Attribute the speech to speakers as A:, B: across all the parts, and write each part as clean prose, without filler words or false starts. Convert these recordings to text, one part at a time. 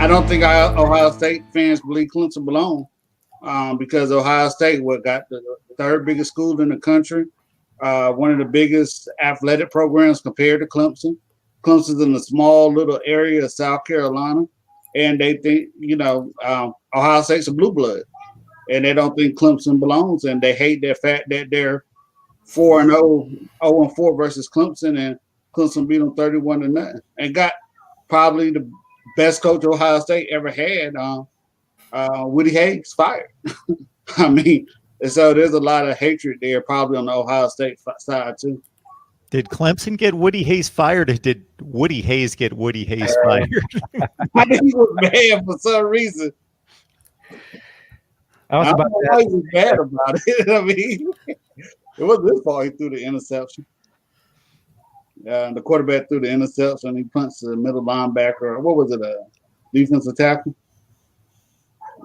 A: don't think Ohio State fans believe Clemson belong because Ohio State got the third biggest school in the country, one of the biggest athletic programs compared to Clemson. Clemson's in a small little area of South Carolina, and they think Ohio State's a blue blood, and they don't think Clemson belongs, and they hate the fact that they're 4-0, 0-4 versus Clemson, and Clemson beat them 31-0, and got probably the best coach Ohio State ever had, Woody Hayes, fired. I mean, and so there's a lot of hatred there, probably on the Ohio State side too.
B: Did Clemson get Woody Hayes fired, or did Woody Hayes get Woody Hayes fired?
A: I think he was mad for some reason. I don't know why he was mad about it. I mean, it wasn't his fault. He threw the interception. The quarterback threw the interception. He punched the middle linebacker. What was it? A defensive tackle.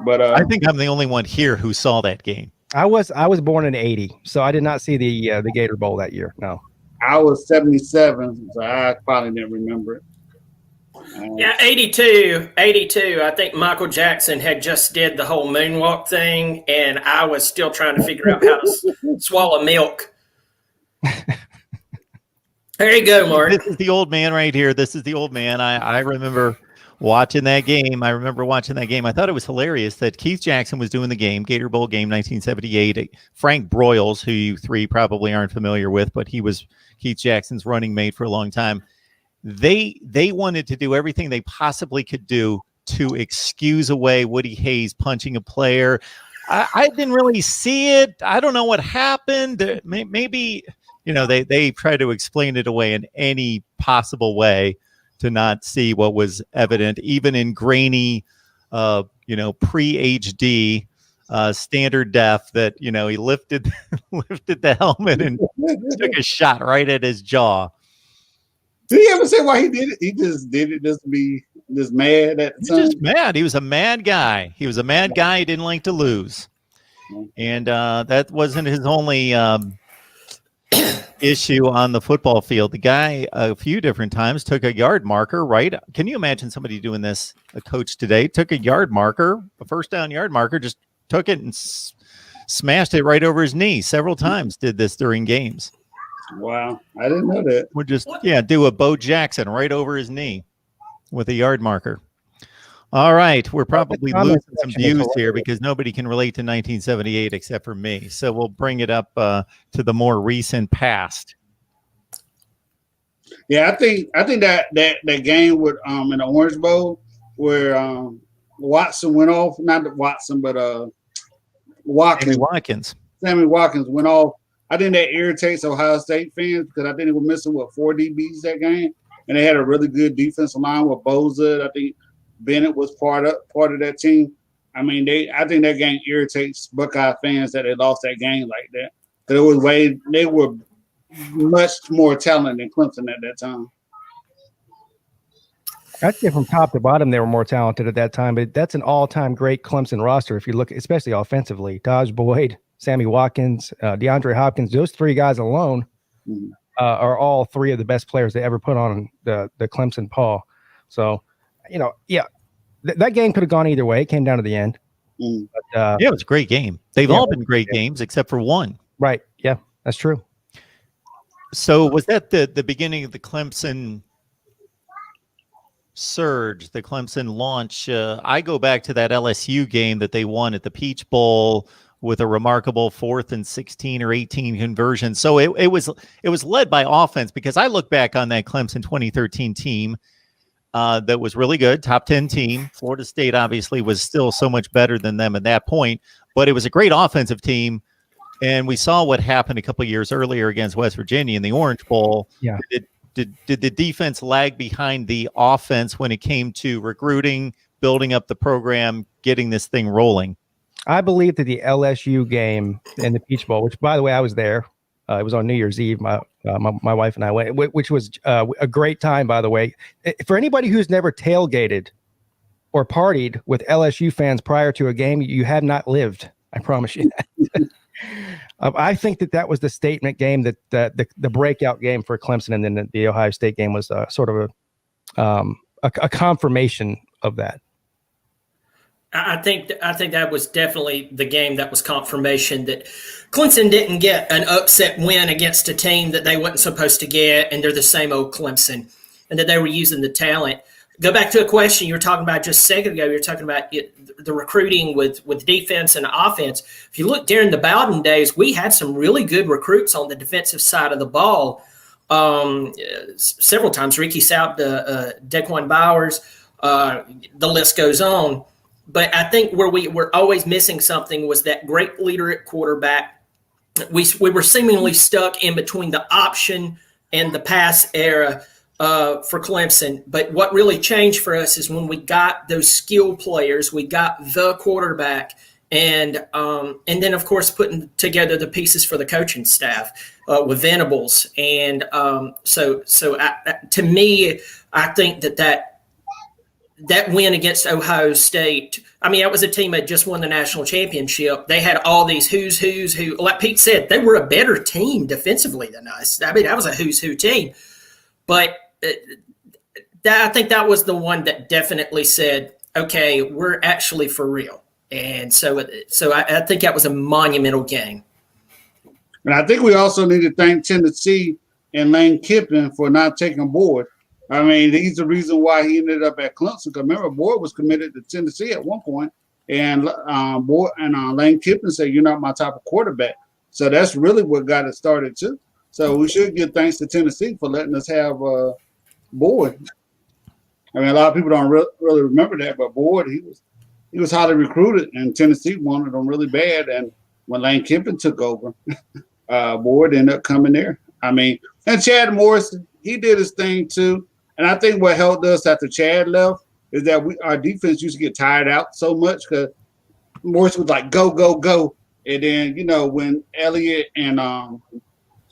A: But
B: I think I'm the only one here who saw that game.
C: I was born in '80, so I did not see the Gator Bowl that year. No,
A: I was 77, so I probably didn't remember it.
D: Yeah, 82. I think Michael Jackson had just did the whole moonwalk thing, and I was still trying to figure out how to swallow milk. There you go, Mark.
B: This is the old man right here. This is the old man. I remember watching that game. I thought it was hilarious that Keith Jackson was doing the game, Gator Bowl game, 1978. Frank Broyles, who you three probably aren't familiar with, but he was Keith Jackson's running mate for a long time. They wanted to do everything they possibly could do to excuse away Woody Hayes punching a player. I didn't really see it. I don't know what happened. Maybe, they try to explain it away in any possible way to not see what was evident, even in grainy, pre-HD standard def, that, he lifted the helmet and took a shot right at his jaw.
A: Did he ever say why he did it? He just did it just to be just mad at the time?
B: Just mad. He was a mad guy. He didn't like to lose. And that wasn't his only issue on the football field. The guy a few different times took a yard marker, right? Can you imagine somebody doing this? A coach today took a yard marker, a first down yard marker, just took it and smashed it right over his knee several times, did this during games.
A: Wow, I didn't know that.
B: Would just do a Bo Jackson right over his knee with a yard marker. All right, we're probably losing some views here because nobody can relate to 1978 except for me. So we'll bring it up to the more recent past.
A: Yeah, I think that game with in the Orange Bowl where Watson went off, not Watson, but
B: Watkins.
A: Sammy Watkins went off. I think that irritates Ohio State fans because I think they were missing 4 DBs that game, and they had a really good defensive line with Boza. I think Bennett was part of that team. I mean, I think that game irritates Buckeye fans that they lost that game like that. They were much more talented than Clemson at that time.
C: I'd say from top to bottom, they were more talented at that time, but that's an all-time great Clemson roster. If you look, especially offensively, Taj Boyd, Sammy Watkins, DeAndre Hopkins, those three guys alone are all three of the best players they ever put on the Clemson paw. So, that game could have gone either way. It came down to the end.
B: But, it was a great game. They've all been great games except for one.
C: Right. Yeah, that's true.
B: So was that the beginning of the Clemson surge, the Clemson launch? I go back to that LSU game that they won at the Peach Bowl with a remarkable 4th and 16 or 18 conversion. So it was led by offense, because I look back on that Clemson 2013 team that was really good, top 10 team. Florida State obviously was still so much better than them at that point, but it was a great offensive team. And we saw what happened a couple of years earlier against West Virginia in the Orange Bowl.
C: Yeah.
B: Did the defense lag behind the offense when it came to recruiting, building up the program, getting this thing rolling?
C: I believe that the LSU game in the Peach Bowl, which, by the way, I was there. It was on New Year's Eve. My wife and I went, which was a great time, by the way. For anybody who's never tailgated or partied with LSU fans prior to a game, you have not lived. I promise you that. I think that was the statement game, that the breakout game for Clemson, and then the Ohio State game was sort of a confirmation of that.
D: I think that was definitely the game that was confirmation that Clemson didn't get an upset win against a team that they wasn't supposed to get, and they're the same old Clemson, and that they were using the talent. Go back to a question you were talking about just a second ago. You were talking about the recruiting with defense and offense. If you look during the Bowden days, we had some really good recruits on the defensive side of the ball. Several times, Ricky Saub, Daquan Bowers, the list goes on. But I think where we were always missing something was that great leader at quarterback. We were seemingly stuck in between the option and the pass era for Clemson. But what really changed for us is when we got those skill players, we got the quarterback, and then, of course, putting together the pieces for the coaching staff with Venables. And so to me, I think that win against Ohio State, I mean, that was a team that just won the national championship. They had all these who's who, like Pete said, they were a better team defensively than us. I mean, that was a who's who team. But I think that was the one that definitely said, okay, we're actually for real. And so I think that was a monumental game.
A: And I think we also need to thank Tennessee and Lane Kiffin for not taking Boyd. I mean, he's the reason why he ended up at Clemson. Because remember, Boyd was committed to Tennessee at one point, and Lane Kiffin said, "You're not my type of quarterback." So that's really what got it started too. So we should give thanks to Tennessee for letting us have Boyd. I mean, a lot of people don't really remember that, but Boyd, he was highly recruited, and Tennessee wanted him really bad. And when Lane Kiffin took over, Boyd ended up coming there. I mean, and Chad Morris, he did his thing too. And I think what helped us after Chad left is that our defense used to get tired out so much because Morris was like, go, go, go. And then, when Elliott and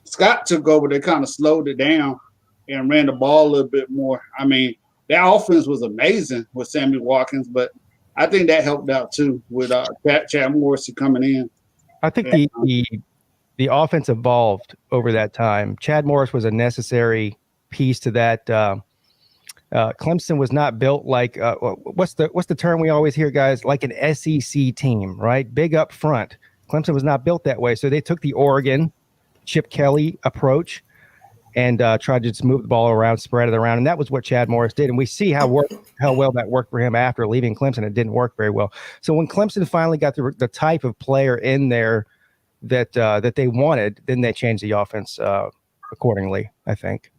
A: Scott took over, they kind of slowed it down and ran the ball a little bit more. I mean, that offense was amazing with Sammy Watkins, but I think that helped out too with Chad Morris coming in.
C: I think the offense evolved over that time. Chad Morris was a necessary piece to that. Clemson was not built like what's the term we always hear, guys? Like an SEC team, right? Big up front. Clemson was not built that way, so they took the Oregon Chip Kelly approach and tried to just move the ball around, spread it around, and that was what Chad Morris did. And we see how well that worked for him after leaving Clemson. It didn't work very well. So when Clemson finally got the type of player in there that they wanted, then they changed the offense accordingly, I think.